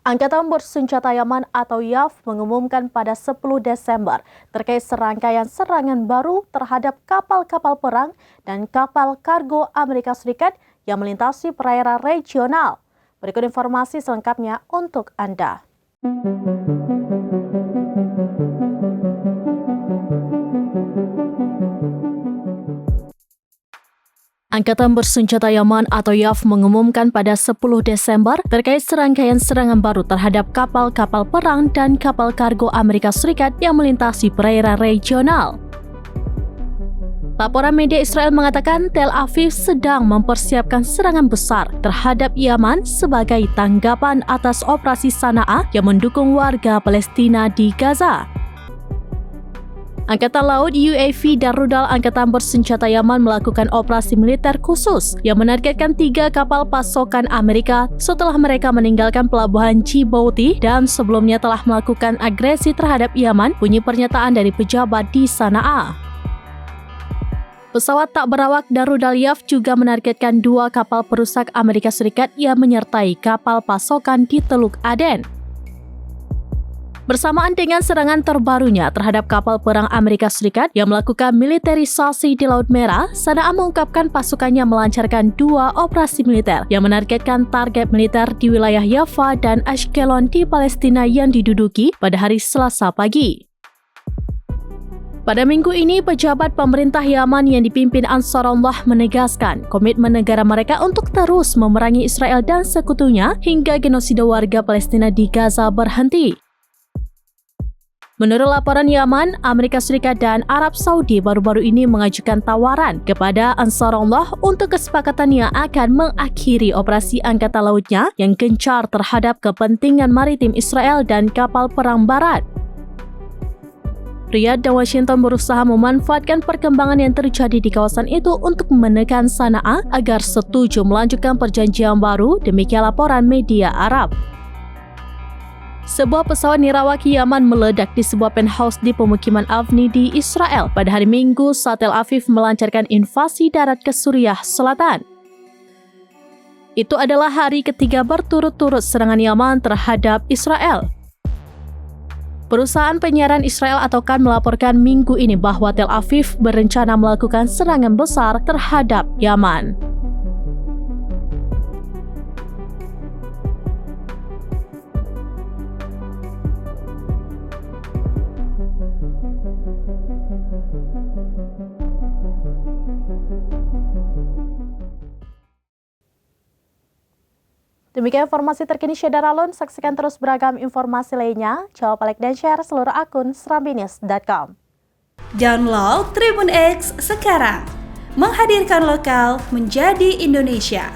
Angkatan Bersenjata Yaman atau YAF mengumumkan pada 10 Desember terkait serangkaian serangan baru terhadap kapal-kapal perang dan kapal kargo Amerika Serikat yang melintasi perairan regional. Berikut informasi selengkapnya untuk Anda. Angkatan Bersenjata Yaman atau YAF mengumumkan pada 10 Desember terkait serangkaian serangan baru terhadap kapal-kapal perang dan kapal kargo Amerika Serikat yang melintasi perairan regional. Laporan media Israel mengatakan Tel Aviv sedang mempersiapkan serangan besar terhadap Yaman sebagai tanggapan atas operasi Sana'a yang mendukung warga Palestina di Gaza. Angkatan Laut, UAV dan rudal Angkatan Bersenjata Yaman melakukan operasi militer khusus yang menargetkan 3 kapal pasokan Amerika setelah mereka meninggalkan pelabuhan Djibouti dan sebelumnya telah melakukan agresi terhadap Yaman, bunyi pernyataan dari pejabat di Sana'a. Pesawat tak berawak dan rudal YAF juga menargetkan 2 kapal perusak Amerika Serikat yang menyertai kapal pasokan di Teluk Aden. Bersamaan dengan serangan terbarunya terhadap kapal perang Amerika Serikat yang melakukan militerisasi di Laut Merah, Sana'a mengungkapkan pasukannya melancarkan 2 operasi militer yang menargetkan target militer di wilayah Yafa dan Ashkelon di Palestina yang diduduki pada hari Selasa pagi. Pada minggu ini, pejabat pemerintah Yaman yang dipimpin Ansarullah menegaskan komitmen negara mereka untuk terus memerangi Israel dan sekutunya hingga genosida warga Palestina di Gaza berhenti. Menurut laporan Yaman, Amerika Serikat dan Arab Saudi baru-baru ini mengajukan tawaran kepada Ansarullah untuk kesepakatan yang akan mengakhiri operasi angkatan lautnya yang gencar terhadap kepentingan maritim Israel dan kapal perang Barat. Riyadh dan Washington berusaha memanfaatkan perkembangan yang terjadi di kawasan itu untuk menekan Sana'a agar setuju melanjutkan perjanjian baru, demikian laporan media Arab. Sebuah pesawat nirawak Yaman meledak di sebuah penthouse di pemukiman Avni di Israel pada hari Minggu saat Tel Aviv melancarkan invasi darat ke Suriah Selatan. Itu adalah hari ketiga berturut-turut serangan Yaman terhadap Israel. Perusahaan penyiaran Israel atau Kan melaporkan minggu ini bahwa Tel Aviv berencana melakukan serangan besar terhadap Yaman. Demikian informasi terkini Syedar Alun. Saksikan terus beragam informasi lainnya. Jawab, like, dan share seluruh akun serambinews.com. Download Tribun X sekarang. Menghadirkan lokal menjadi Indonesia.